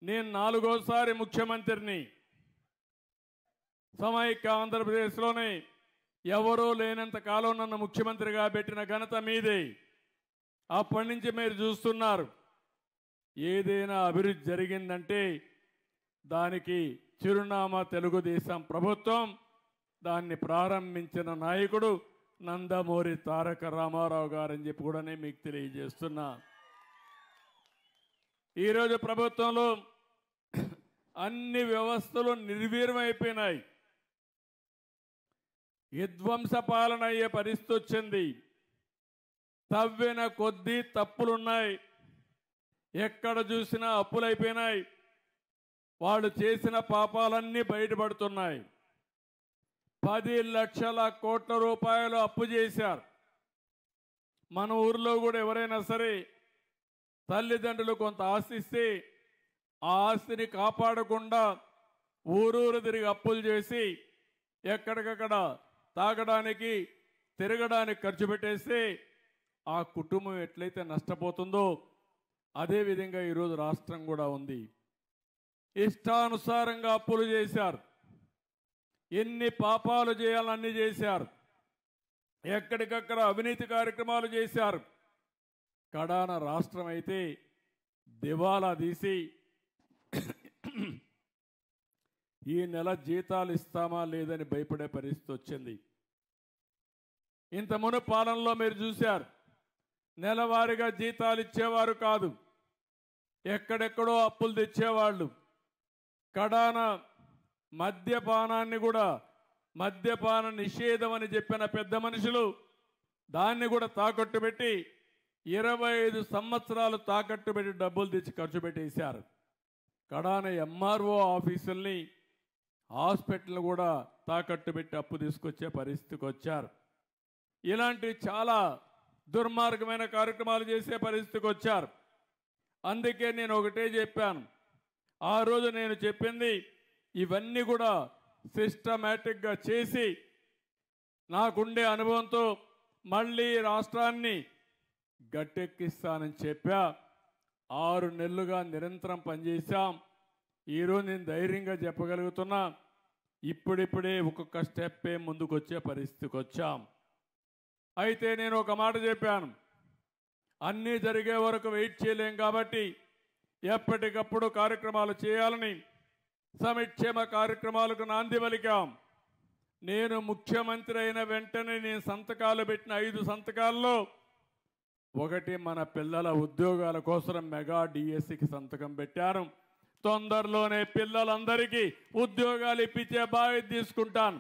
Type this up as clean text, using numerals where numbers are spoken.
నేను 4వ సారి ముఖ్యమంత్రిని. సమైక్య ఆంధ్రప్రదేశ్లోనే ఎవరూ లేనంత కాలం నన్ను ముఖ్యమంత్రిగా పెట్టిన ఘనత మీదే. అప్పటి నుంచి మీరు చూస్తున్నారు, ఏదైనా అభివృద్ధి జరిగిందంటే దానికి చిరునామా తెలుగుదేశం ప్రభుత్వం. దాన్ని ప్రారంభించిన నాయకుడు నందమూరి తారక రామారావు గారని చెప్పి కూడా నేను మీకు తెలియజేస్తున్నా. ఈరోజు ప్రభుత్వంలో అన్ని వ్యవస్థలు నిర్వీర్యమైపోయినాయి. విధ్వంస పాలన అయ్యే పరిస్థితి వచ్చింది. తవ్విన కొద్దీ తప్పులున్నాయి. ఎక్కడ చూసినా అప్పులైపోయినాయి. వాళ్ళు చేసిన పాపాలన్నీ బయటపడుతున్నాయి. 10 లక్షల కోట్ల రూపాయలు అప్పు చేశారు. మన ఊర్లో కూడా ఎవరైనా సరే తల్లిదండ్రులు కొంత ఆస్తిస్తే ఆ ఆస్తిని కాపాడకుండా ఊరూరు తిరిగి అప్పులు చేసి ఎక్కడికక్కడ తాగడానికి తిరగడానికి ఖర్చు పెట్టేస్తే ఆ కుటుంబం ఎట్లయితే నష్టపోతుందో అదేవిధంగా ఈరోజు రాష్ట్రం కూడా ఉంది. ఇష్టానుసారంగా అప్పులు చేశారు. ఎన్ని పాపాలు చేయాలన్నీ చేశారు. ఎక్కడికక్కడ అవినీతి కార్యక్రమాలు చేశారు. కడాన రాష్ట్రం అయితే దివాలా తీసి ఈ నెల జీతాలు ఇస్తామా లేదని భయపడే పరిస్థితి వచ్చింది. ఇంత మును పాలనలో మీరు చూశారు, నెలవారీగా జీతాలు ఇచ్చేవారు కాదు, ఎక్కడెక్కడో అప్పులు తెచ్చేవాళ్ళు. కడాన మద్యపానాన్ని కూడా మద్యపాన నిషేధం అని చెప్పిన పెద్ద మనుషులు దాన్ని కూడా తాకట్టు పెట్టి 25 సంవత్సరాలు తాకట్టు పెట్టి డబ్బులు తెచ్చి ఖర్చు పెట్టేశారు. కడాన ఎంఆర్ఓ ఆఫీసుల్ని హాస్పిటల్ కూడా తాకట్టు పెట్టి అప్పు తీసుకొచ్చే పరిస్థితికి వచ్చారు. ఇలాంటి చాలా దుర్మార్గమైన కార్యక్రమాలు చేసే పరిస్థితికి వచ్చారు. అందుకే నేను ఒకటే చెప్పాను, ఆ రోజు నేను చెప్పింది ఇవన్నీ కూడా సిస్టమేటిక్గా చేసి నాకుండే అనుభవంతో మళ్ళీ రాష్ట్రాన్ని గట్టెక్కిస్తానని చెప్పా. 6 నెలలుగా నిరంతరం పనిచేశాం. ఈరోజు నేను ధైర్యంగా చెప్పగలుగుతున్నా, ఇప్పుడిప్పుడే ఒక్కొక్క స్టెప్పే ముందుకు వచ్చే పరిస్థితికి వచ్చాం. అయితే నేను ఒక మాట చెప్పాను, అన్నీ జరిగే వరకు వెయిట్ చేయలేం కాబట్టి ఎప్పటికప్పుడు కార్యక్రమాలు చేయాలని సంక్షేమ కార్యక్రమాలకు నాంది పలికాం. నేను ముఖ్యమంత్రి అయిన వెంటనే నేను సంతకాలు పెట్టిన 5 సంతకాల్లో ఒకటి మన పిల్లల ఉద్యోగాల కోసం మెగా డిఎస్సికి సంతకం పెట్టాను. తొందరలోనే పిల్లలందరికీ ఉద్యోగాలు ఇప్పించే బాధ్యత తీసుకుంటాను.